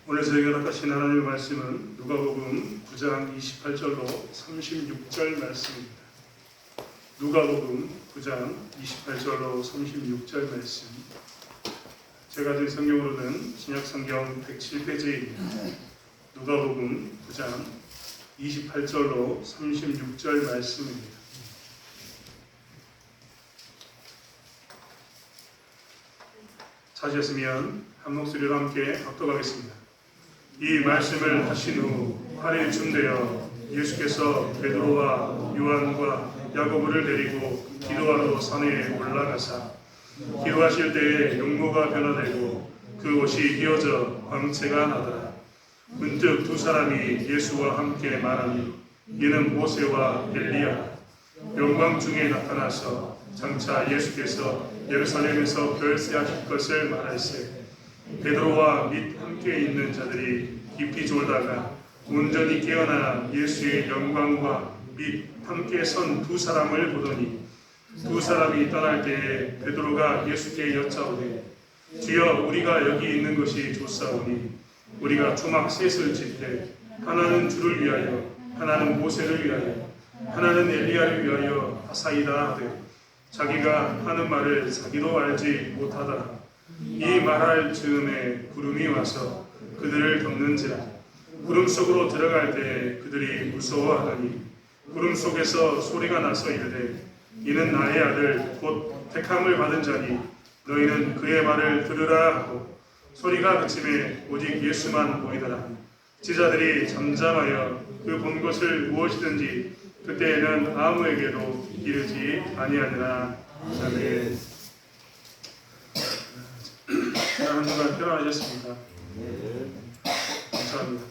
오늘 저희가 낚아신 하나님의 말씀은 누가복음 9장 28절로 36절 말씀입니다. 누가복음 9장 28절로 36절 말씀. 제가 가진 성경으로는 신약성경 107페이지입니다. 누가복음 9장 28절로 36절 말씀입니다. 찾으셨으면 한 목소리로 함께 합독하겠습니다. 이 말씀을 하신 후 8일쯤 되어 예수께서 베드로와 요한과 야고보를 데리고 기도하러 산에 올라가사 기도하실 때에 용모가 변화되고 그 옷이 휘어져 광채가 나더라. 문득 두 사람이 예수와 함께 말하니 이는 모세와 엘리야라. 영광 중에 나타나서 장차 예수께서 예루살렘에서 별세하실 것을 말할세 베드로와 및 함께 있는 자들이 깊이 졸다가 온전히 깨어나 예수의 영광과 및 함께 선 두 사람을 보더니 두 사람이 떠날 때에 베드로가 예수께 여짜오되 주여 우리가 여기 있는 것이 좋사오니 우리가 초막 셋을 짓되 하나는 주를 위하여 하나는 모세를 위하여 하나는 엘리야를 위하여 하사이다 하되 자기가 하는 말을 자기도 알지 못하더라. 이 말할 즈음에 구름이 와서 그들을 덮는지라. 구름 속으로 들어갈 때 그들이 무서워하더니 구름 속에서 소리가 나서 이르되 이는 나의 아들 곧 택함을 받은 자니 너희는 그의 말을 들으라 하고 소리가 그침에 오직 예수만 보이더라. 제자들이 잠잠하여 그 본 것을 무엇이든지 그때에는 아무에게도 이르지 아니하니라. 아멘. 한 주간 편안하셨습니까? 감사합니다.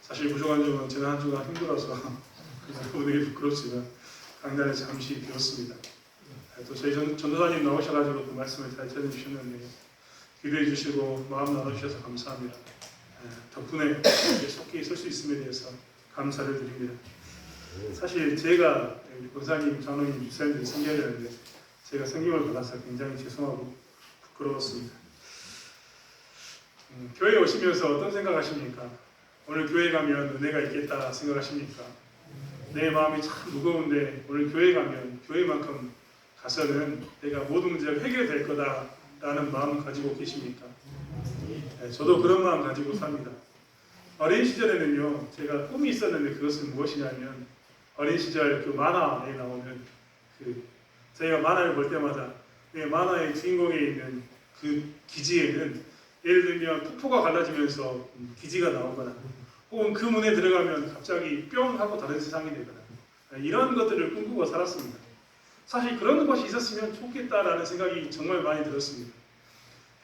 사실 부족한 점은 제가 한 주간 힘들어서 여러분에게 부끄럽지만 강단에 잠시 비웠습니다. 또 저희 전도사님 나오셔가지고 그 말씀을 잘 전해주셨는데 기도해 주시고 마음 나눠주셔서 감사합니다. 덕분에 속히 설 수 있음에 대해서 감사를 드립니다. 사실 제가 권사님, 장로님, 집사님들이 섬겨야되는데 제가 섬김을 받아서 굉장히 죄송하고 부끄러웠습니다. 교회에 오시면서 어떤 생각하십니까? 오늘 교회 가면 은혜가 있겠다 생각하십니까? 내 마음이 참 무거운데 오늘 교회 가면 교회만큼 가서는 내가 모든 문제가 해결될 거다라는 마음 가지고 계십니까? 저도 그런 마음 가지고 삽니다. 어린 시절에는요, 제가 꿈이 있었는데 그것은 무엇이냐면 어린 시절 그 만화에 나오는 저희가 만화를 볼 때마다 만화의 주인공에 있는 그 기지에는 예를 들면 폭포가 갈라지면서 기지가 나오거나 혹은 그 문에 들어가면 갑자기 뿅 하고 다른 세상이 되거나 이런 것들을 꿈꾸고 살았습니다. 사실 그런 것이 있었으면 좋겠다라는 생각이 정말 많이 들었습니다.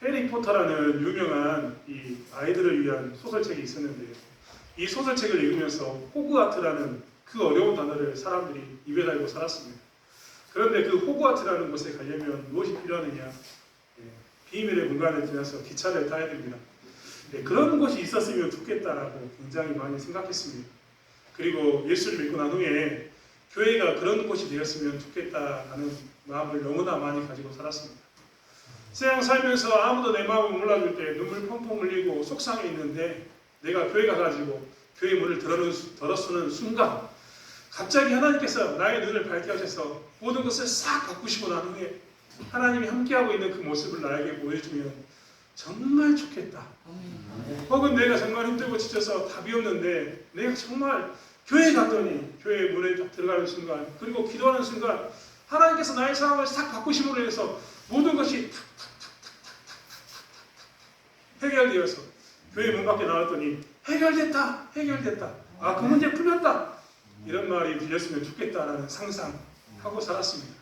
해리포터라는 유명한 이 아이들을 위한 소설책이 있었는데요. 이 소설책을 읽으면서 호그와트라는 그 어려운 단어를 사람들이 입에 달고 살았습니다. 그런데 그 호그와트라는 곳에 가려면 무엇이 필요하느냐? 비밀의 공간을 지나서 기차를 타야 됩니다. 그런 곳이 있었으면 좋겠다라고 굉장히 많이 생각했습니다. 그리고 예수를 믿고 난 후에 교회가 그런 곳이 되었으면 좋겠다라는 마음을 너무나 많이 가지고 살았습니다. 세상 살면서 아무도 내 마음을 몰라줄 때 눈물 펑펑 흘리고 속상해 있는데 내가 교회 가가지고 교회 문을 들어서는 순간 갑자기 하나님께서 나의 눈을 밝게 하셔서 모든 것을 싹 바꾸시고 난 후에 하나님이 함께하고 있는 그 모습을 나에게 보여주면 정말 좋겠다. 혹은 내가 정말 힘들고 지쳐서 답이 없는데 내가 정말 교회에 갔더니 교회 문에 딱 들어가는 순간 그리고 기도하는 순간 하나님께서 나의 상황을 싹 바꾸심으로 해서 모든 것이 해결되어서 교회 문 밖에 나왔더니 해결됐다. 아, 그 문제 풀렸다. 이런 말이 들렸으면 좋겠다라는 상상하고 살았습니다.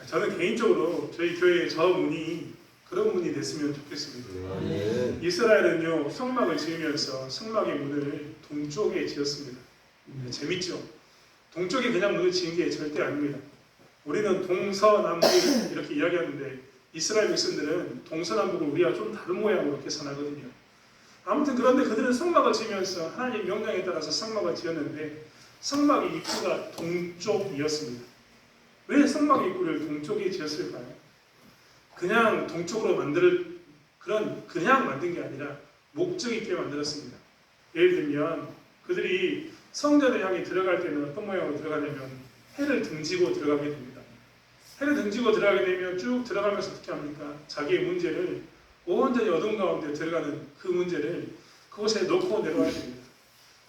저는 개인적으로 저희 교회의 저 문이 그런 문이 됐으면 좋겠습니다. 이스라엘은요 성막을 지으면서 성막의 문을 동쪽에 지었습니다. 재밌죠? 동쪽에 그냥 문을 지은 게 절대 아닙니다. 우리는 동서남북 이렇게 이야기하는데 이스라엘 백성들은 동서남북을 우리와 좀 다른 모양으로 계산하거든요. 아무튼 그런데 그들은 성막을 지으면서 하나님의 명령에 따라서 성막을 지었는데 성막의 입구가 동쪽이었습니다. 왜 성막 입구를 동쪽에 지었을까요? 그냥 동쪽으로 그냥 만든 게 아니라 목적 있게 만들었습니다. 예를 들면 그들이 성전을 향해 들어갈 때는 어떤 모양으로 들어가냐면 해를 등지고 들어가게 됩니다. 해를 등지고 들어가게 되면 쭉 들어가면서 어떻게 합니까? 자기의 문제를 온전히 어둠 가운데 들어가는 그 문제를 그곳에 놓고 내려와야 됩니다.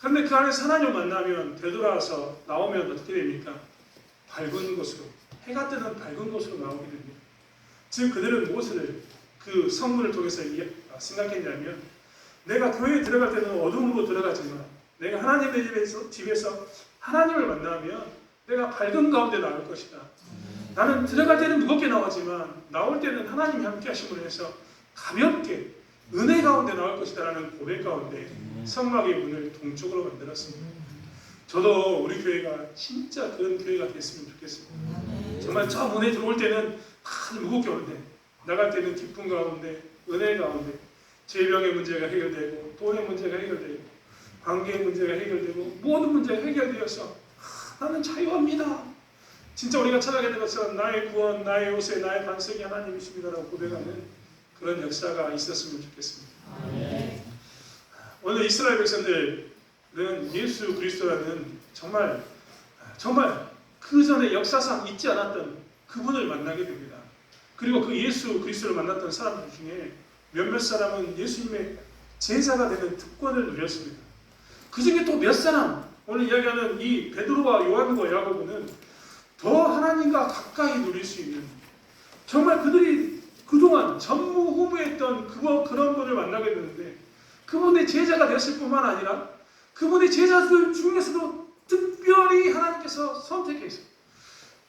그런데 그 안에서 하나님을 만나면 되돌아와서 나오면 어떻게 됩니까? 밝은 곳으로, 해가 뜨는 밝은 곳으로 나오게 됩니다. 즉 그들은 무엇을 그 성문을 통해서 생각했냐면 내가 교회에 들어갈 때는 어둠으로 들어가지만 내가 하나님의 집에서 하나님을 만나면 내가 밝은 가운데 나올 것이다. 나는 들어갈 때는 무겁게 나오지만 나올 때는 하나님이 함께 하심으로 해서 가볍게 은혜 가운데 나올 것이다 라는 고백 가운데 성막의 문을 동쪽으로 만들었습니다. 저도 우리 교회가 진짜 그런 교회가 됐으면 좋겠습니다. 정말 저 문에 들어올 때는 아주 무겁게 오는데 나갈 때는 기쁨 가운데 은혜 가운데 질병의 문제가 해결되고 돈의 문제가 해결되고 관계의 문제가 해결되고 모든 문제가 해결되어서 나는 자유합니다. 진짜 우리가 찾아가게 된 것은 나의 구원, 나의 요새, 나의 반석이 하나님이십니다라고 고백하는 그런 역사가 있었으면 좋겠습니다. 오늘 이스라엘 백성들은 예수 그리스도라는 정말 그 전에 역사상 있지 않았던 그분을 만나게 됩니다. 그리고 그 예수 그리스도를 만났던 사람들 중에 몇몇 사람은 예수님의 제자가 되는 특권을 누렸습니다. 그 중에 또 몇 사람, 오늘 이야기하는 이 베드로와 요한과 야고보는 더 하나님과 가까이 누릴 수 있는 정말 그들이 그동안 전무후무했던 그런 분을 만나게 되는데 그분의 제자가 됐을 뿐만 아니라 그분의 제자들 중에서도 특별히 하나님께서 선택해서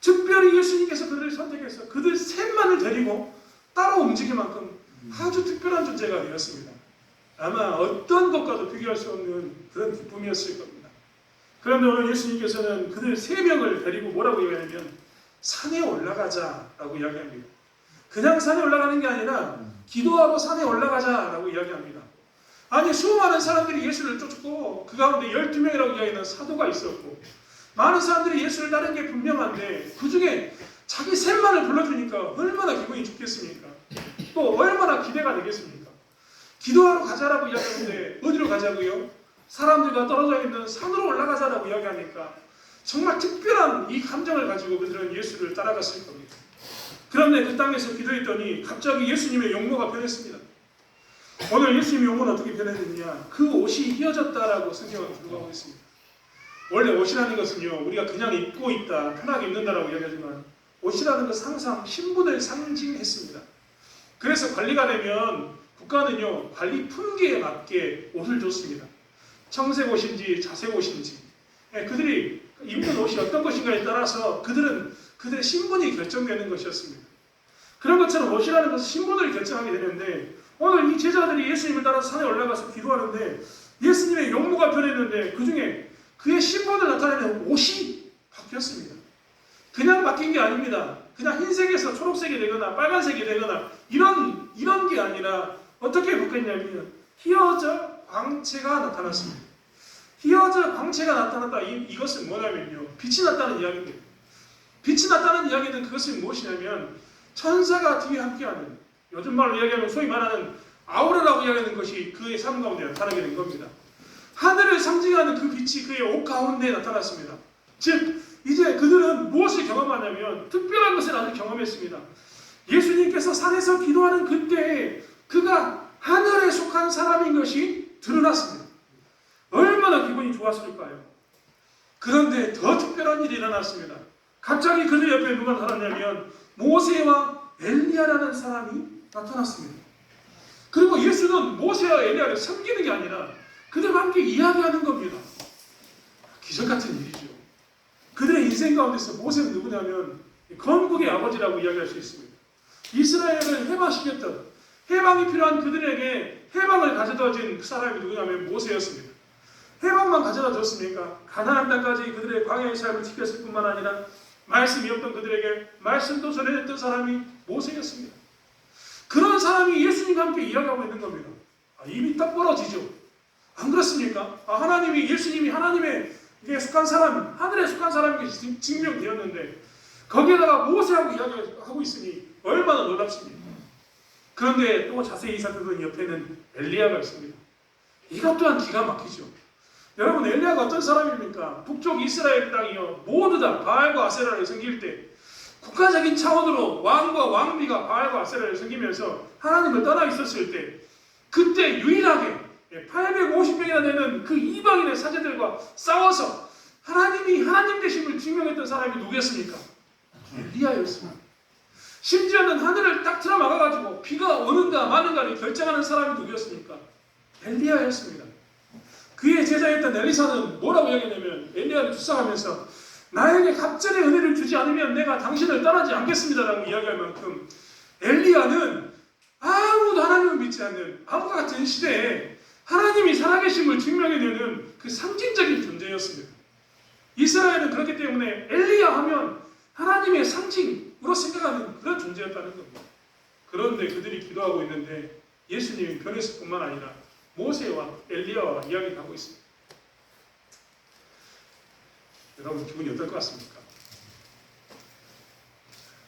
특별히 예수님께서 그들을 선택해서 그들 셋만을 데리고 따로 움직일 만큼 아주 특별한 존재가 되었습니다. 아마 어떤 것과도 비교할 수 없는 그런 기쁨이었을 겁니다. 그런데 오늘 예수님께서는 그들 세 명을 데리고 뭐라고 이야기하냐면 산에 올라가자라고 이야기합니다. 그냥 산에 올라가는 게 아니라 기도하고 산에 올라가자라고 이야기합니다. 아니 수많은 사람들이 예수를 쫓고 그 가운데 12명이라고 이야기하는 사도가 있었고 많은 사람들이 예수를 따른 게 분명한데 그 중에 자기 셋만을 불러주니까 얼마나 기분이 좋겠습니까? 또 얼마나 기대가 되겠습니까? 기도하러 가자라고 이야기하는데 어디로 가자고요? 사람들과 떨어져 있는 산으로 올라가자라고 이야기하니까 정말 특별한 이 감정을 가지고 그들은 예수를 따라갔을 겁니다. 그런데 그 땅에서 기도했더니 갑자기 예수님의 용모가 변했습니다. 오늘 예수님의 용모는 어떻게 변했느냐? 그 옷이 휘어졌다라고 성경은 기록하고 있습니다. 원래 옷이라는 것은요 우리가 그냥 입고 있다 편하게 입는다라고 이야기하지만 옷이라는 것은 항상 신분을 상징했습니다. 그래서 관리가 되면 국가는요 관리 품계에 맞게 옷을 줬습니다. 청색 옷인지 자색 옷인지 그들이 입는 옷이 어떤 것인가에 따라서 그들의 신분이 결정되는 것이었습니다. 그런 것처럼 옷이라는 것은 신분을 결정하게 되는데 오늘 이 제자들이 예수님을 따라서 산에 올라가서 기도하는데 예수님의 용모가 변했는데 그 중에 그의 신분을 나타내는 옷이 바뀌었습니다. 그냥 바뀐 게 아닙니다. 그냥 흰색에서 초록색이 되거나 빨간색이 되거나 이런 게 아니라 어떻게 바뀌었냐면 휘어져 광채가 나타났습니다. 휘어져 광채가 나타났다. 이것은 뭐냐면요. 빛이 났다는 이야기입니다. 빛이 났다는 이야기는 그것은 무엇이냐면 천사가 뒤에 함께하는 요즘 말로 이야기하면 소위 말하는 아우라라고 이야기하는 것이 그의 삶 가운데 나타나게 된 겁니다. 하늘을 상징하는 그 빛이 그의 옷 가운데 나타났습니다. 즉 이제 그들은 무엇을 경험하냐면 특별한 것을 아주 경험했습니다. 예수님께서 산에서 기도하는 그때에 그가 하늘에 속한 사람인 것이 드러났습니다. 얼마나 기분이 좋았을까요? 그런데 더 특별한 일이 일어났습니다. 갑자기 그들 옆에 누가 나타났냐면 모세와 엘리야라는 사람이 나타났습니다. 그리고 예수는 모세와 엘리야를 섬기는 게 아니라 그들과 함께 이야기하는 겁니다. 기적같은 일이죠. 그들의 인생 가운데서 모세는 누구냐면 건국의 아버지라고 이야기할 수 있습니다. 이스라엘을 해방시켰던 해방이 필요한 그들에게 해방을 가져다 준 그 사람이 누구냐면 모세였습니다. 해방만 가져다 줬습니까? 가나안 땅까지 그들의 광야의 삶을 지켰을 뿐만 아니라 말씀이 없던 그들에게 말씀도 전해줬던 사람이 모세였습니다. 그런 사람이 예수님과 함께 이야기하고 있는 겁니다. 입이 딱 벌어지죠. 안 그렇습니까? 예수님이 하나님의 속한 사람, 하늘에 속한 사람이 증명되었는데 거기에다가 모세하고 이야기하고 있으니 얼마나 놀랍습니까? 그런데 또 자세히 살펴보니 옆에는 엘리야가 있습니다. 이것 또한 기가 막히죠. 여러분, 엘리야가 어떤 사람입니까? 북쪽 이스라엘 땅이요 모두 다 바알과 아세라를 섬길 때 국가적인 차원으로 왕과 왕비가 바알과 아세라를 섬기면서 하나님을 떠나 있었을 때, 그때 유일하게 850명이나 되는 그 이방인의 사제들과 싸워서 하나님이 하나님 되심을 증명했던 사람이 누구였습니까? 엘리야였습니다. 심지어는 하늘을 딱 틀어막아가지고 비가 오는가 마는가를 결정하는 사람이 누구였습니까? 엘리야였습니다. 그의 제자였던 엘리사는 뭐라고 이야기하냐면, 엘리야를 추상하면서 나에게 갑절의 은혜를 주지 않으면 내가 당신을 떠나지 않겠습니다라고 이야기할 만큼 엘리야는 아무도 하나님을 믿지 않는 암과 같은 시대에 하나님이 살아계심을 증명해내는 그 상징적인 존재였습니다. 이스라엘은 그렇기 때문에 엘리야 하면 하나님의 상징으로 생각하는 그런 존재였다는 겁니다. 그런데 그들이 기도하고 있는데 예수님이 변했을 뿐만 아니라 모세와 엘리야와 이야기를 하고 있습니다. 여러분, 기분이 어떨 것 같습니까?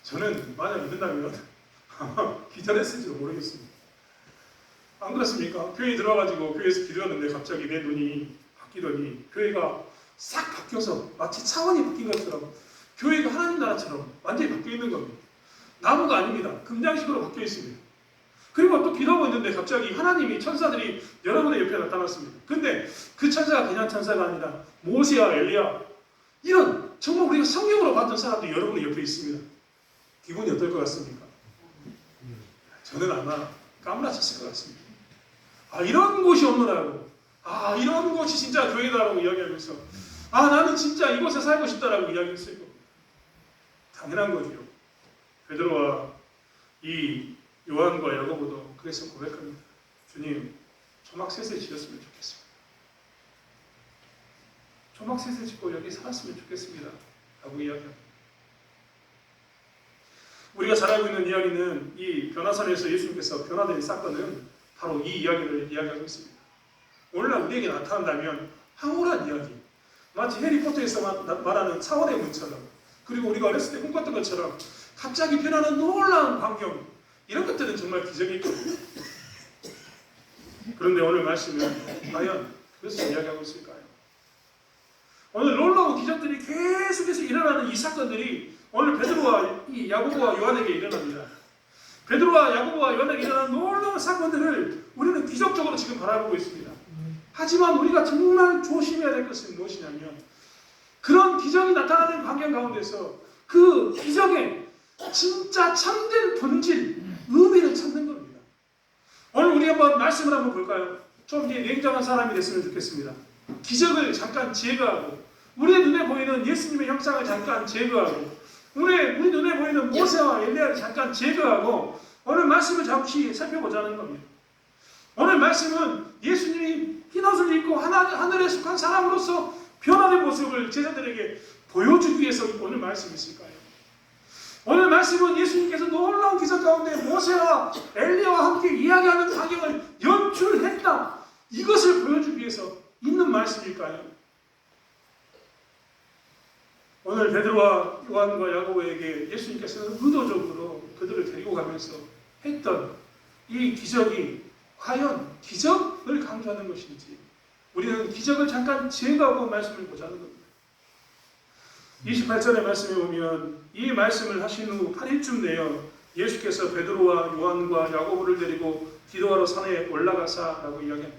저는 만약 이른다면 기절했을지도 모르겠습니다. 안 그렇습니까? 교회에 들어와가지고 교회에서 기도하는데 갑자기 내 눈이 바뀌더니 교회가 싹 바뀌어서 마치 차원이 바뀐 것처럼 교회가 하나님 나라처럼 완전히 바뀌어 있는 겁니다. 나무가 아닙니다. 금장식으로 바뀌어 있습니다. 그리고 또 기도하고 있는데 갑자기 하나님이 천사들이 여러분의 옆에 나타났습니다. 근데 그 천사가 그냥 천사가 아니라 모세와 엘리야, 이런 정말 우리가 성경으로 봤던 사람들이 여러분의 옆에 있습니다. 기분이 어떨 것 같습니까? 저는 아마 까무라쳤을 것 같습니다. 아, 이런 곳이 없노라고, 아, 이런 곳이 진짜 교회다라고 이야기하면서, 아, 나는 진짜 이곳에 살고 싶다라고 이야기했을 겁니다. 당연한 거죠. 베드로와 이 요한과 야고보도 그래서 고백합니다. 주님, 초막셋을 지었으면 좋겠습니다. 초막셋을 짓고 여기 살았으면 좋겠습니다. 라고 이야기합니다. 우리가 잘 알고 있는 이야기는 이 변화산에서 예수님께서 변화된 사건은 바로 이 이야기를 이야기하고 있습니다. 오늘날 우리에게 나타난다면 황홀한 이야기, 마치 해리포터에서 말하는 차원의 문처럼, 그리고 우리가 어렸을 때 꿈꿨던 것처럼 갑자기 변하는 놀라운 광경, 이런 것들은 정말 기적일 겁니다. 그런데 오늘 말씀은 과연 그것을 이야기하고 있을까요? 오늘 놀라운 기적들이 계속해서 일어나는 이 사건들이 오늘 베드로와 이 야고보와 요한에게 일어납니다. 베드로와 야고보와 요한에게 일어나는 놀라운 사건들을 우리는 기적적으로 지금 바라보고 있습니다. 하지만 우리가 정말 조심해야 될 것은 무엇이냐면, 그런 기적이 나타나는 광경 가운데서 그 기적의 진짜 참된 본질, 의미를 찾는 겁니다. 오늘 우리 한번 말씀을 한번 볼까요? 좀 냉정한 사람이 됐으면 좋겠습니다. 기적을 잠깐 제거하고, 우리의 눈에 보이는 예수님의 형상을 잠깐 제거하고, 우리 눈에 보이는 모세와 엘리야를 잠깐 제거하고 오늘 말씀을 잠시 살펴보자는 겁니다. 오늘 말씀은 예수님이 흰옷을 입고 하늘에 속한 사람으로서 변화된 모습을 제자들에게 보여주기 위해서 오늘 말씀이 있을까요? 오늘 말씀은 예수님께서 놀라운 기적 가운데 모세와 엘리야와 함께 이야기하는 광경을 연출했다, 이것을 보여주기 위해서 있는 말씀일까요? 오늘 베드로와 요한과 야고보에게 예수님께서는 의도적으로 그들을 데리고 가면서 했던 이 기적이 과연 기적을 강조하는 것인지, 우리는 기적을 잠깐 제거하고 말씀을 보자는 겁니다. 28절의 말씀에 보면 이 말씀을 하신 후 8일쯤 되어 예수께서 베드로와 요한과 야고보를 데리고 기도하러 산에 올라가사라고 이야기합니다.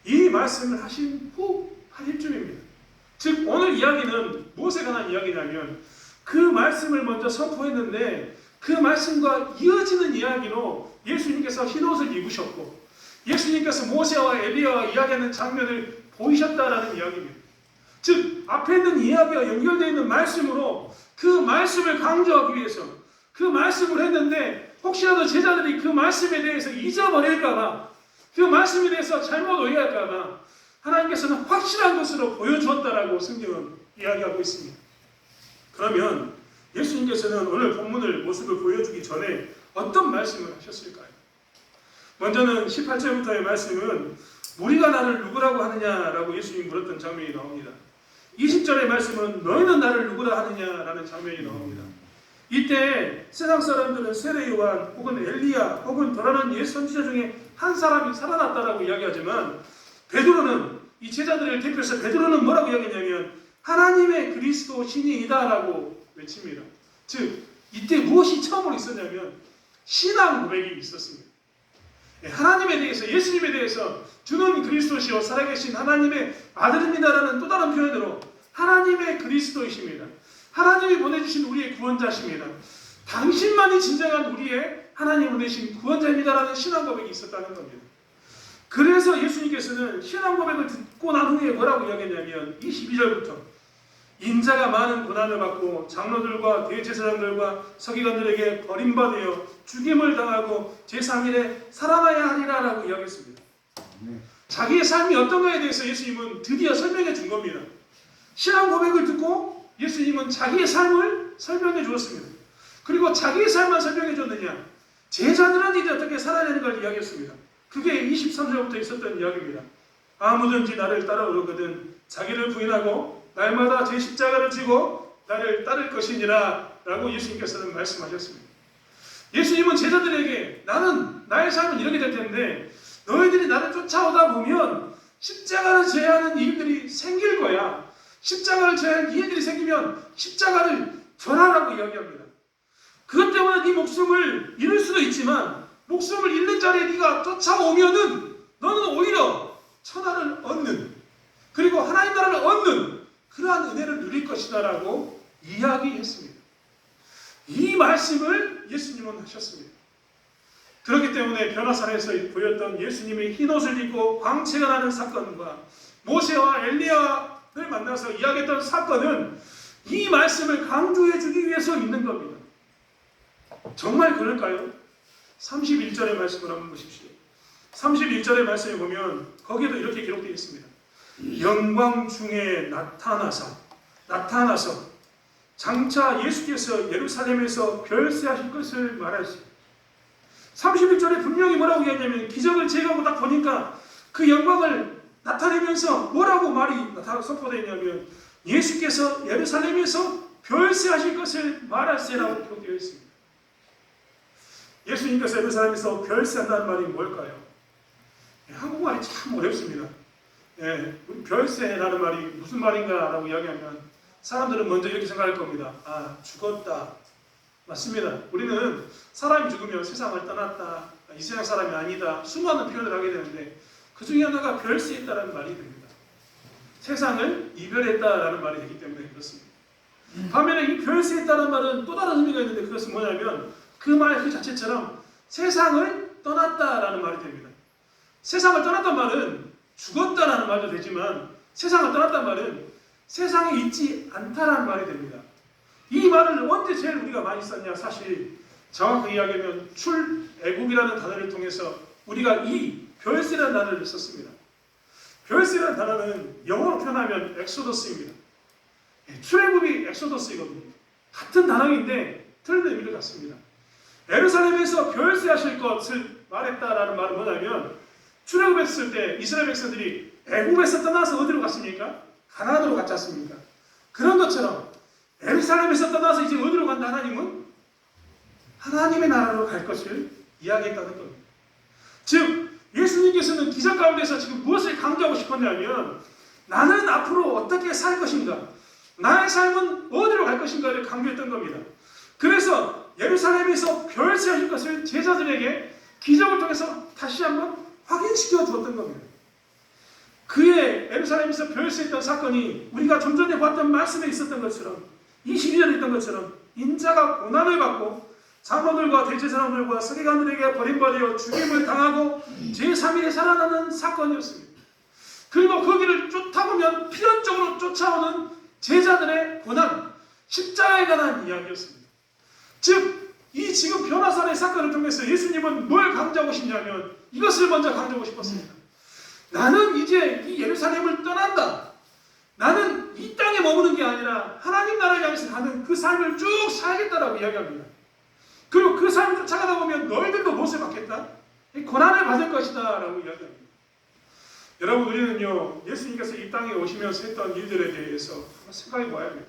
이 말씀을 하신 후 8일쯤입니다. 즉 오늘 이야기는 무엇에 관한 이야기냐면, 그 말씀을 먼저 선포했는데 그 말씀과 이어지는 이야기로 예수님께서 흰옷을 입으셨고 예수님께서 모세와 엘리야와 이야기하는 장면을 보이셨다라는 이야기입니다. 즉 앞에 있는 이야기와 연결되어 있는 말씀으로 그 말씀을 강조하기 위해서 그 말씀을 했는데, 혹시라도 제자들이 그 말씀에 대해서 잊어버릴까봐, 그 말씀에 대해서 잘못 오해할까봐 하나님께서는 확실한 것으로 보여주었다라고 성경은 이야기하고 있습니다. 그러면 예수님께서는 오늘 본문을 모습을 보여주기 전에 어떤 말씀을 하셨을까요? 먼저는 18절부터의 말씀은 무리가 나를 누구라고 하느냐라고 예수님이 물었던 장면이 나옵니다. 20절의 말씀은 너희는 나를 누구라 하느냐라는 장면이 나옵니다. 이때 세상 사람들은 세례 요한 혹은 엘리야 혹은 더 나은 옛 선지자 중에 한 사람이 살아났다라고 이야기하지만 베드로는, 이 제자들을 대표해서 베드로는 뭐라고 이야기했냐면 하나님의 그리스도 신이다라고 외칩니다. 즉 이때 무엇이 처음으로 있었냐면 신앙 고백이 있었습니다. 하나님에 대해서, 예수님에 대해서 주는 그리스도시요 살아계신 하나님의 아들입니다라는 또 다른 표현으로 하나님의 그리스도이십니다. 하나님이 보내주신 우리의 구원자십니다. 당신만이 진정한 우리의 하나님 보내신 구원자입니다라는 신앙 고백이 있었다는 겁니다. 그래서 예수님께서는 신앙 고백을 듣고 난 후에 뭐라고 이야기했냐면 22절부터 인자가 많은 고난을 받고 장로들과 대제사장들과 서기관들에게 버림받아 죽임을 당하고 제3일에 살아나야 하리라 라고 이야기했습니다. 자기의 삶이 어떤 거에 대해서 예수님은 드디어 설명해 준 겁니다. 신앙 고백을 듣고 예수님은 자기의 삶을 설명해 주었습니다. 그리고 자기의 삶만 설명해 줬느냐, 제자들은 이제 어떻게 살아야 되는 걸 이야기했습니다. 그게 23절부터 있었던 이야기입니다. 아무든지 나를 따라오거든 자기를 부인하고 날마다 제 십자가를 지고 나를 따를 것이니라 라고 예수님께서는 말씀하셨습니다. 예수님은 제자들에게 나는 나의 삶은 이렇게 될 텐데 너희들이 나를 쫓아오다 보면 십자가를 져야 하는 일들이 생길 거야. 십자가를 져야 할 일들이 생기면 십자가를 전하라고 이야기합니다. 그것 때문에 네 목숨을 잃을 수도 있지만 목숨을 잃는 자리에 네가 쫓아오면은 너는 오히려 천하를 얻는, 그리고 하나님 나라를 얻는 그러한 은혜를 누릴 것이다 라고 이야기했습니다. 이 말씀을 예수님은 하셨습니다. 그렇기 때문에 변화산에서 보였던 예수님의 흰옷을 입고 광채가 나는 사건과 모세와 엘리야를 만나서 이야기했던 사건은 이 말씀을 강조해 주기 위해서 있는 겁니다. 정말 그럴까요? 31절의 말씀을 한번 보십시오. 31절의 말씀에 보면 거기에도 이렇게 기록되어 있습니다. 영광 중에 나타나서 장차 예수께서 예루살렘에서 별세하실 것을 말하시오. 31절에 분명히 뭐라고 이야기하냐면 기적을 제거하고 딱 보니까 그 영광을 나타내면서 뭐라고 말이 선포되어 있냐면 예수께서 예루살렘에서 별세하실 것을 말하시라고 기록되어 있습니다. 예수님께서 예루살렘에서 별세한다는 말이 뭘까요? 한국말이 참 어렵습니다. 우리 별세라는 말이 무슨 말인가라고 이야기하면 사람들은 먼저 이렇게 생각할 겁니다. 아, 죽었다. 맞습니다. 우리는 사람이 죽으면 세상을 떠났다, 이 세상 사람이 아니다, 수많은 표현을 하게 되는데 그 중에 하나가 별세했다라는 말이 됩니다. 세상을 이별했다라는 말이 되기 때문에 그렇습니다. 반면에 이 별세했다는 말은 또 다른 의미가 있는데 그것은 뭐냐면 그 말 그 자체처럼 세상을 떠났다라는 말이 됩니다. 세상을 떠났단 말은 죽었다라는 말도 되지만 세상을 떠났단 말은 세상에 있지 않다라는 말이 됩니다. 이 말을 언제 제일 우리가 많이 썼냐? 사실 정확하게 이야기하면 출애굽이라는 단어를 통해서 우리가 이 별세라는 단어를 썼습니다. 별세라는 단어는 영어로 표현하면 엑소더스입니다. 출애굽이 엑소더스이거든요. 같은 단어인데 틀린 의미를 갖습니다. 예루살렘에서 별세하실 것을 말했다라는 말은 뭐냐면 출애굽했을 때 이스라엘 백성들이 애굽에서 떠나서 어디로 갔습니까? 가나안으로 갔지 않습니까? 그런 것처럼 예루살렘에서 떠나서 이제 어디로 간다? 하나님은 하나님의 나라로 갈 것을 이야기했다는 겁니다. 즉 예수님께서는 기적 가운데서 지금 무엇을 강조하고 싶었냐면 나는 앞으로 어떻게 살 것인가, 나의 삶은 어디로 갈 것인가를 강조했던 겁니다. 그래서 예루살렘에서 별세하실 것을 제자들에게 기적을 통해서 다시 한번 확인시켜 주었던 겁니다. 그의 예루살렘에서 별세했던 사건이 우리가 좀 전에 봤던 말씀에 있었던 것처럼 22절에 있던 것처럼 인자가 고난을 받고 장로들과 대제사장들과 서기관들에게 버림받아 죽임을 당하고 제3일에 살아나는 사건이었습니다. 그리고 거기를 쫓아보면 필연적으로 쫓아오는 제자들의 고난, 십자가에 관한 이야기였습니다. 즉 이 지금 변화산의 사건을 통해서 예수님은 뭘 강조하고 싶냐면 이것을 먼저 강조하고 싶었습니다. 나는 이제 이 예루살렘을 떠난다. 나는 이 땅에 머무는 게 아니라 하나님 나라를 향해서 가는 그 삶을 쭉 살겠다라고 이야기합니다. 그리고 그 삶을 쫓아가다 보면 너희들도 무엇을 받겠다? 고난을 받을 것이다 라고 이야기합니다. 여러분, 우리는요 예수님께서 이 땅에 오시면서 했던 일들에 대해서 한번 생각해 봐야 합니다.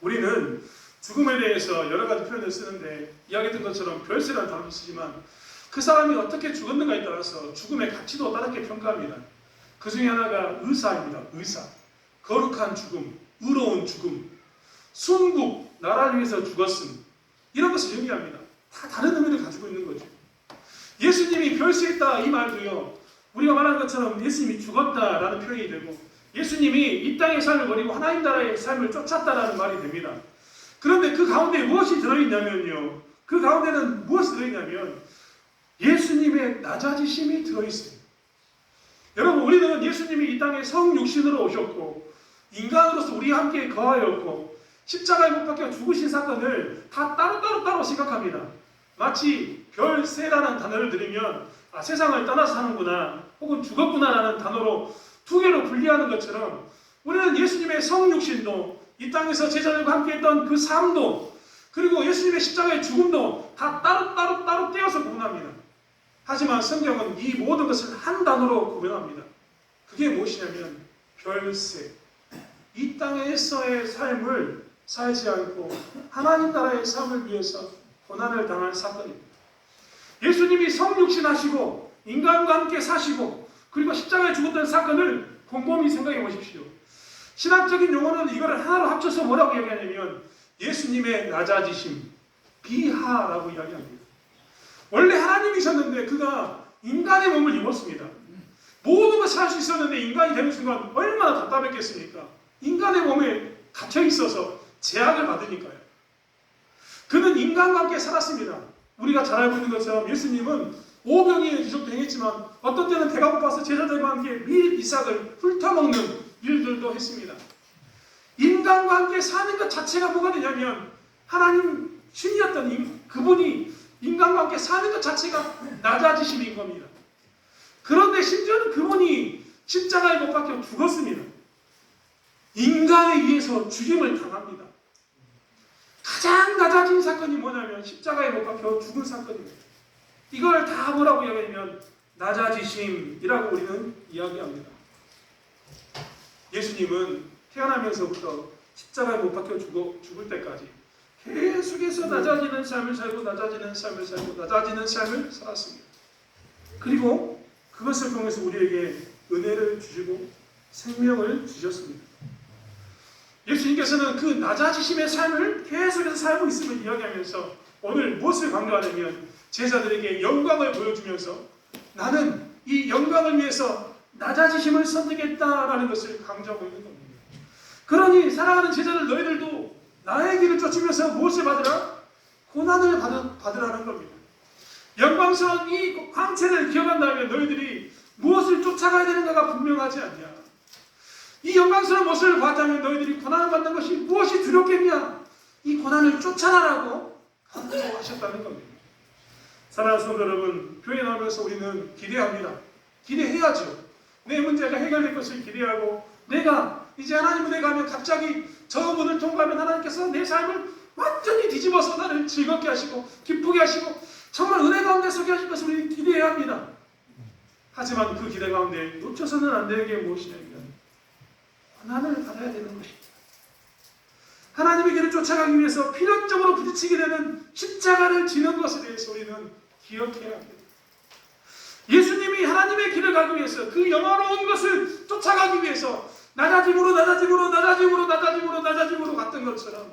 우리는 죽음에 대해서 여러 가지 표현을 쓰는데 이야기했던 것처럼 별세라는 단어를 쓰지만 그 사람이 어떻게 죽었는가에 따라서 죽음의 가치도 다르게 평가합니다. 그 중에 하나가 의사입니다. 의사. 거룩한 죽음, 의로운 죽음, 순국, 나라를 위해서 죽었음, 이런 것을 의미합니다. 다 다른 의미를 가지고 있는 거죠. 예수님이 별세했다 이 말도요, 우리가 말한 것처럼 예수님이 죽었다라는 표현이 되고 예수님이 이 땅의 삶을 버리고 하나님 나라의 삶을 쫓았다라는 말이 됩니다. 그런데 그 가운데 무엇이 들어있냐면요, 그 가운데는 무엇이 들어있냐면 예수님의 낮아지심이 들어있어요. 여러분, 우리는 예수님이 이 땅에 성육신으로 오셨고 인간으로서 우리와 함께 거하였고 십자가에 못 박혀 죽으신 사건을 다 따로 생각합니다. 마치 별세라는 단어를 들으면 세상을 떠나서 사는구나 혹은 죽었구나라는 단어로 두 개로 분리하는 것처럼 우리는 예수님의 성육신도 이 땅에서 제자들과 함께 했던 그 삶도 그리고 예수님의 십자가의 죽음도 다 따로 떼어서 구분합니다. 하지만 성경은 이 모든 것을 한 단어로 구분합니다. 그게 무엇이냐면 별세. 이 땅에서의 삶을 살지 않고 하나님 나라의 삶을 위해서 고난을 당한 사건입니다. 예수님이 성육신하시고 인간과 함께 사시고 그리고 십자가에 죽었던 사건을 곰곰이 생각해 보십시오. 신학적인 용어는 이거를 하나로 합쳐서 뭐라고 이야기하냐면 예수님의 낮아지심, 비하라고 이야기합니다. 원래 하나님이셨는데 그가 인간의 몸을 입었습니다. 모든 것을 할 수 있었는데 인간이 되는 순간 얼마나 답답했겠습니까? 인간의 몸에 갇혀 있어서 제약을 받으니까요. 그는 인간과 함께 살았습니다. 우리가 잘 알고 있는 것처럼 예수님은 오병이의 기적도 행했지만 어떤 때는 배가 고파서 제자들과 함께 밀 이삭을 훑어먹는 일들도 했습니다. 인간과 함께 사는 것 자체가 뭐가 되냐면 하나님 신이었던 그분이 인간과 함께 사는 것 자체가 낮아지심인 겁니다. 그런데 심지어는 그분이 십자가에 못 박혀 죽었습니다. 인간에 의해서 죽임을 당합니다. 가장 낮아진 사건이 뭐냐면 십자가에 못 박혀 죽은 사건입니다. 이걸 다 뭐라고 이야기하면 낮아지심이라고 우리는 이야기합니다. 예수님은 태어나면서부터 십자가에 못 박혀 죽을 때까지 계속해서 낮아지는 삶을 살고 낮아지는 삶을 살고 낮아지는 삶을 살았습니다. 그리고 그것을 통해서 우리에게 은혜를 주시고 생명을 주셨습니다. 예수님께서는 그 낮아지심의 삶을 계속해서 살고 있음을 이야기하면서 오늘 무엇을 강조하냐면 제자들에게 영광을 보여주면서 나는 이 영광을 위해서 낮아지심을 선택했다라는 것을 강조하고 있는 겁니다. 그러니 사랑하는 제자들 너희들도 나의 길을 쫓으면서 무엇을 받으라? 고난을 받으라는 겁니다. 영광스러운 이 광채를 기억한다면 너희들이 무엇을 쫓아가야 되는가가 분명하지 않냐. 이 영광스러운 모습을 봤다면 너희들이 고난을 받는 것이 무엇이 두렵겠냐. 이 고난을 쫓아라라고 하셨다는 겁니다. 사랑하는 성도 여러분, 교회 나오면서 우리는 기대합니다. 기대해야죠. 내 문제가 해결될 것을 기대하고 내가 이제 하나님 은혜 가면 갑자기 저 문을 통과하면 하나님께서 내 삶을 완전히 뒤집어서 나를 즐겁게 하시고 기쁘게 하시고 정말 은혜 가운데 서게 하실 것을 우리는 기대해야 합니다. 하지만 그 기대 가운데 놓쳐서는 안 되는 게 무엇이냐면 고난을 받아야 되는 것입니다. 하나님의 길을 쫓아가기 위해서 필연적으로 부딪히게 되는 십자가를 지는 것에 대해서 우리는 기억해야 합니다. 예수님이 하나님의 길을 가기 위해서 그 영화로운 것을 쫓아가기 위해서 낮아짐으로 갔던 것처럼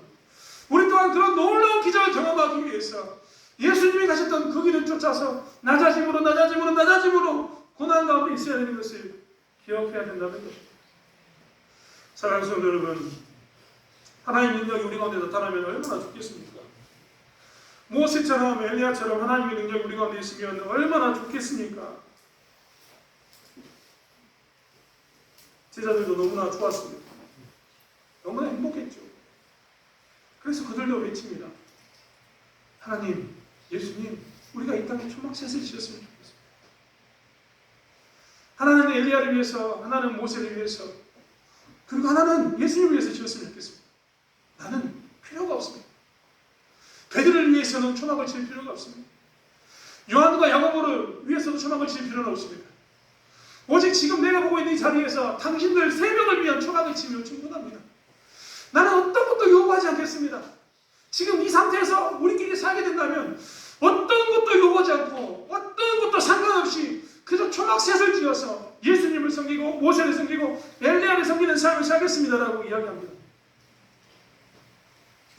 우리 또한 그런 놀라운 기적을 경험하기 위해서 예수님이 가셨던 그 길을 쫓아서 낮아짐으로 고난 가운데 있어야 되는 것을 기억해야 된다는 것입니다. 사랑하는 성도 여러분, 하나님의 능력이 우리 가운데 나타나면 얼마나 좋겠습니까? 모세처럼 엘리야처럼 하나님의 능력이 우리 가운데 있으면 얼마나 좋겠습니까? 제자들도 너무나 좋았습니다. 너무나 행복했죠. 그래서 그들도 외칩니다. 하나님, 예수님, 우리가 이 땅에 초막셋을 지었으면 좋겠습니다. 하나는 엘리야를 위해서, 하나는 모세를 위해서, 그리고 하나는 예수님을 위해서 지었으면 좋겠습니다. 나는 필요가 없습니다. 베드로를 위해서는 초막을 칠 필요가 없습니다. 요한과 야고보를 위해서도 초막을 칠 필요는 없습니다. 오직 지금 내가 보고 있는 이 자리에서 당신들 3명을 위한 초막을 치면 충분합니다. 나는 어떤 것도 요구하지 않겠습니다. 지금 이 상태에서 우리끼리 살게 된다면 어떤 것도 요구하지 않고 어떤 것도 상관없이 그저 초막셋을 지어서 예수님을 섬기고 모세를 섬기고 엘리야를 섬기는 삶을 살겠습니다라고 이야기합니다.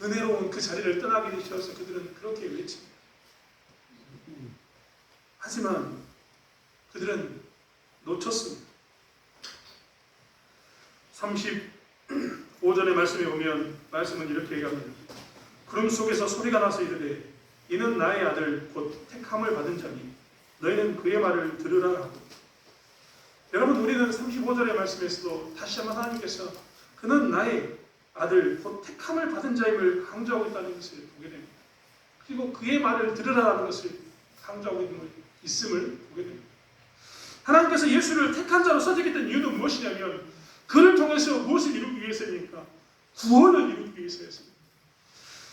은혜로운 그 자리를 떠나게 되셔서 그들은 그렇게 외칩니다. 하지만 그들은 놓쳤습니다. 35절의 말씀에 보면 말씀은 이렇게 얘기합니다. 구름 속에서 소리가 나서 이르되 이는 나의 아들 곧 택함을 받은 자니 너희는 그의 말을 들으라 하고. 여러분, 우리는 35절의 말씀에서도 다시 한번 하나님께서 그는 나의 아들 곧 택함을 받은 자임을 강조하고 있다는 것을 보게 됩니다. 그리고 그의 말을 들으라는 것을 강조하고 있음을 보게 됩니다. 하나님께서 예수를 택한 자로 선택했던 이유는 무엇이냐면 그를 통해서 무엇을 이루기 위해서입니까? 구원을 이루기 위해서였습니다.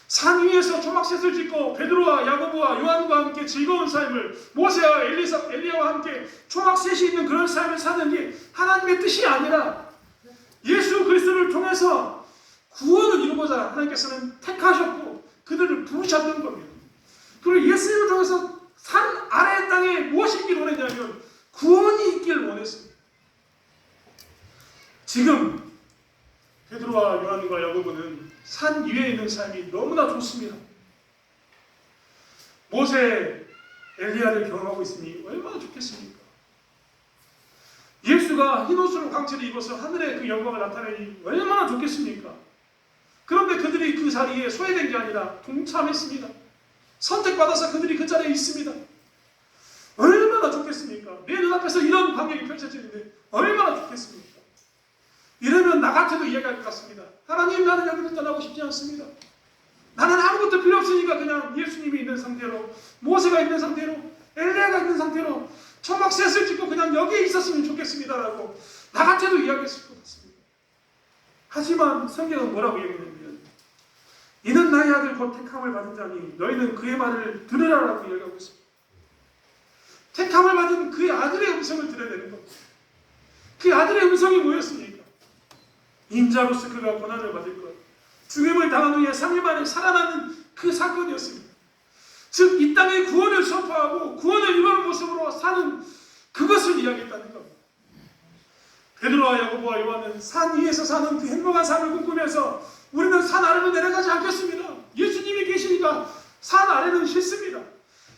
산 위에서 초막셋을 짓고 베드로와 야고보와 요한과 함께 즐거운 삶을, 모세와 엘리야와 함께 초막셋이 있는 그런 삶을 사는 게 하나님의 뜻이 아니라 예수 그리스도를 통해서 구원을 이루고자 하나님께서는 택하셨고 그들을 부르셨던 겁니다. 그리고 예수님을 통해서 산 아래 땅에 무엇이 있길 원했냐면 구원이 있길 원했습니다. 지금 베드로와 요한과 야고보는 산 위에 있는 삶이 너무나 좋습니다. 모세, 엘리야를 경험하고 있으니 얼마나 좋겠습니까? 예수가 흰옷으로 광채를 입어서 하늘의 그 영광을 나타내니 얼마나 좋겠습니까? 그런데 그들이 그 자리에 소외된 게 아니라 동참했습니다. 선택받아서 그들이 그 자리에 있습니다. 얼마나 좋겠습니까? 내 눈앞에서 이런 광경이 펼쳐지는데 얼마나 좋겠습니까? 이러면 나 같아도 이해할 것 같습니다. 하나님, 나는 여기를 떠나고 싶지 않습니다. 나는 아무것도 필요 없으니까 그냥 예수님이 있는 상태로, 모세가 있는 상태로, 엘리야가 있는 상태로 초막셋을 짓고 그냥 여기에 있었으면 좋겠습니다라고 나 같아도 이야기했을 것 같습니다. 하지만 성경은 뭐라고 얘기하냐면 이는 나의 아들 곧 택함을 받은 자니 너희는 그의 말을 들으라라고 이야기하고 있습니다. 택함을 받은 그의 아들의 음성을 들어야 되는 겁니다. 그 아들의 음성이 뭐였습니까? 인자로서 그가 고난을 받을 것, 죽임을 당한 후에 3일 만에 살아나는 그 사건이었습니다. 즉 이 땅의 구원을 선포하고 구원을 이루는 모습으로 사는 그것을 이야기했다는 겁니다. 베드로와 야고보와 요한은 산 위에서 사는 그 행복한 삶을 꿈꾸면서 우리는 산 아래로 내려가지 않겠습니다. 예수님이 계시니까 산 아래는 싫습니다.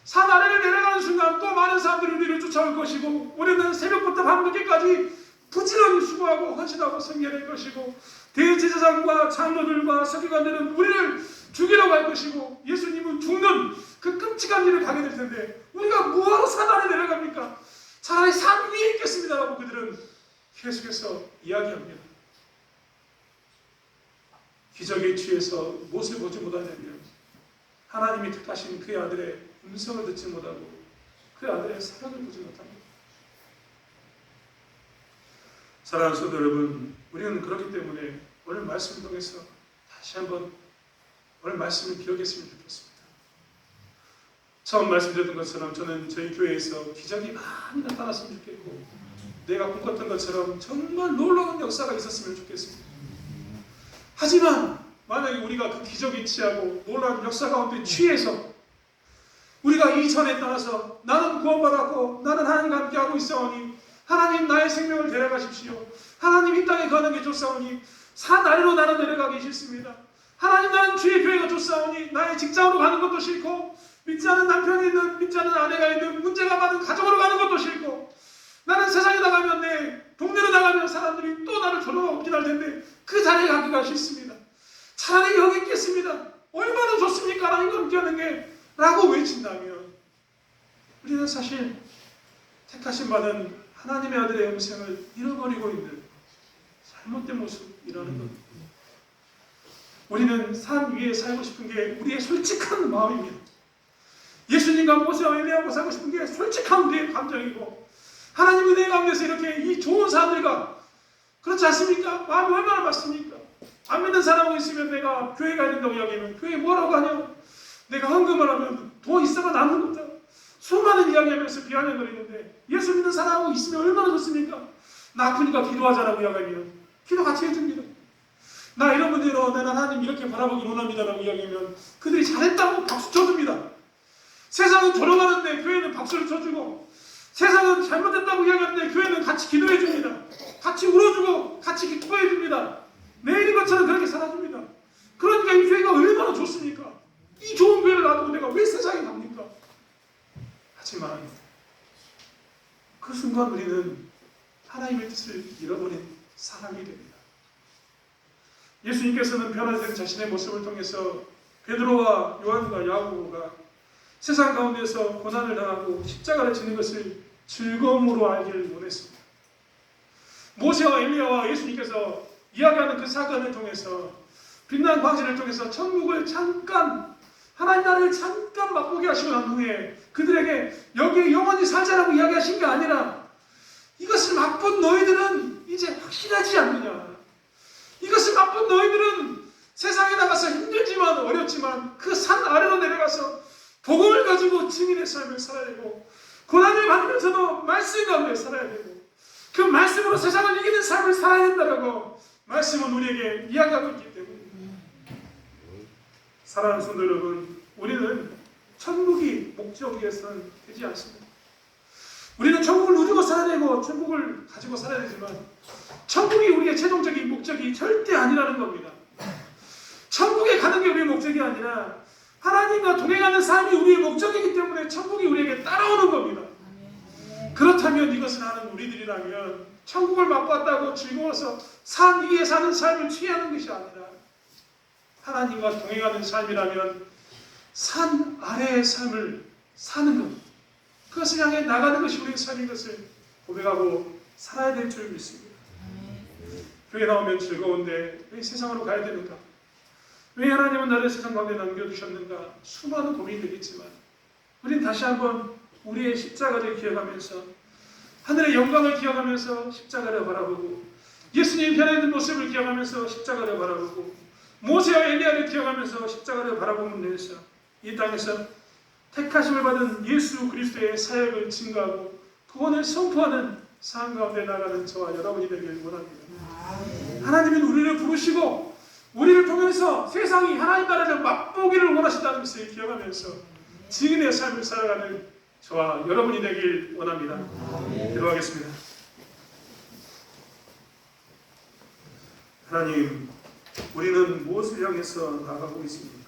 산 아래를 내려가는 순간 또 많은 사람들이 우리를 쫓아올 것이고 우리는 새벽부터 밤늦게까지 부지런히 수고하고 헌신하고 섬겨낼 것이고 대제사장과 장로들과 서기관들은 우리를 죽이려고 할 것이고 예수님은 죽는 그 끔찍한 일을 가게 될 텐데 우리가 뭐하러 산 아래 내려갑니까? 차라리 산 위에 있겠습니다라고 그들은 계속해서 이야기합니다. 기적에 취해서 무엇을 보지 못하냐면 하나님이 택하신 그의 아들의 음성을 듣지 못하고 그 아들의 사랑을 보지 못합니다. 사랑하는 성도 여러분, 우리는 그렇기 때문에 오늘 말씀을 통해서 다시 한번 오늘 말씀을 기억했으면 좋겠습니다. 처음 말씀드렸던 것처럼 저는 저희 교회에서 기적이 많이 나타났으면 좋겠고 내가 꿈꿨던 것처럼 정말 놀라운 역사가 있었으면 좋겠습니다. 하지만 만약에 우리가 그 기적에 취하고 놀라운 역사 가운데 취해서 우리가 이 전에 따라서 나는 구원받았고 나는 하나님과 함께하고 있사오니 하나님 나의 생명을 데려가십시오. 하나님 이 땅에 거하는 게 좋사오니 산 아래로 나는 내려가기 싫습니다. 하나님 나는 주의 교회가 좋사오니 나의 직장으로 가는 것도 싫고 믿지 않는 남편이 있는 믿지 않는 아내가 있는 문제가 많은 가정으로 가는 것도 싫고 나는 세상에 나가면 내 동네로 나가면 사람들이 또 나를 쳐다보고 기다릴 텐데 그 자리에 가기가 싫습니다. 차라리 여기 있겠습니다. 얼마나 좋습니까? 하나님과 함께하는 게 라고 외친다면 우리는 사실 택하심 받은 하나님의 아들의 음성을 잃어버리고 있는 잘못된 모습이라는 겁니다. 우리는 산 위에 살고 싶은 게 우리의 솔직한 마음입니다. 예수님과 모세와 엘리야하고 살고 싶은 게 솔직한 우리의 감정이고 하나님 은혜 가운데서 이렇게 이 좋은 사람들과 그렇지 않습니까? 마음이 얼마나 맞습니까? 안 믿는 사람하고 있으면 내가 교회 가야 된다고 이야기하면 교회 뭐라고 하냐? 내가 헌금을 하면 돈 있어가 남는 거다. 수많은 이야기하면서 비아냥거리는데 예수 믿는 사람하고 있으면 얼마나 좋습니까? 나 아프니까 기도하자라고 이야기하면 기도 같이 해줍니다. 나 이런 문제로 나는 하나님 이렇게 바라보기 원합니다라고 이야기하면 그들이 잘했다고 박수 쳐줍니다. 세상은 조롱하는데 교회는 박수를 쳐주고, 세상은 잘못했다고 이야기하는데 교회는 같이 기도해 줍니다. 같이 울어주고 같이 기뻐해 줍니다. 내일인 것처럼 그렇게 살아줍니다. 그러니까 이 교회가 얼마나 좋습니까? 이 좋은 교회를 놔두고 내가 왜 세상에 갑니까? 하지만 그 순간 우리는 하나님의 뜻을 잃어버린 사람이 됩니다. 예수님께서는 변화된 자신의 모습을 통해서 베드로와 요한과 야고보가 세상 가운데서 고난을 당하고 십자가를 지는 것을 즐거움으로 알기를 원했습니다. 모세와 엘리야와 예수님께서 이야기하는 그 사건을 통해서, 빛난 광채를 통해서 천국을 잠깐, 하나님 나라를 잠깐 맛보게 하시고 난 후에 그들에게 여기에 영원히 살자라고 이야기하신 게 아니라, 이것을 맛본 너희들은 이제 확실하지 않느냐, 이것을 맛본 너희들은 세상에 나가서 힘들지만 어렵지만 그 산 아래로 내려가서 복음을 가지고 증인의 삶을 살아야 되고, 고난을 받으면서도 말씀 가운데 살아야 되고, 그 말씀으로 세상을 이기는 삶을 살아야 된다라고 말씀은 우리에게 이야기하고 있기 때문에, 사랑하는 성도 여러분, 우리는 천국이 목적이어서는 되지 않습니다. 우리는 천국을 누리고 살아야 되고 천국을 가지고 살아야 되지만, 천국이 우리의 최종적인 목적이 절대 아니라는 겁니다. 천국에 가는 게 우리의 목적이 아니라 하나님과 동행하는 삶이 우리의 목적이기 때문에 천국이 우리에게 따라오는 겁니다. 그렇다면 이것을 하는 우리들이라면 천국을 맛봤다고 즐거워서 산 위에 사는 삶을 취하는 것이 아니라, 하나님과 동행하는 삶이라면 산 아래의 삶을 사는 것, 그것을 향해 나가는 것이 우리의 삶인 것을 고백하고 살아야 될 줄 믿습니다. 교회 나오면 즐거운데 왜 세상으로 가야 되는가? 왜 하나님은 나를 세상 가운데 남겨두셨는가? 수많은 고민이 되겠지만, 우리는 다시 한번 우리의 십자가를 기억하면서, 하늘의 영광을 기억하면서 십자가를 바라보고, 예수님이 변화된 모습을 기억하면서 십자가를 바라보고, 모세와 엘리야를 기억하면서 십자가를 바라보면서 이 땅에서 택하심을 받은 예수 그리스도의 사역을 증거하고 구원을 선포하는 삶 가운데 나가는 저와 여러분이 되길 원합니다. 하나님은 우리를 부르시고 우리를 통해서 세상이 하나님 나라를 맛보기를 원하신다는 것을 기억하면서 증인의 삶을 살아가는 저와 여러분이 되길 원합니다. 기도하겠습니다. 하나님, 우리는 무엇을 향해서 나가고 있습니까?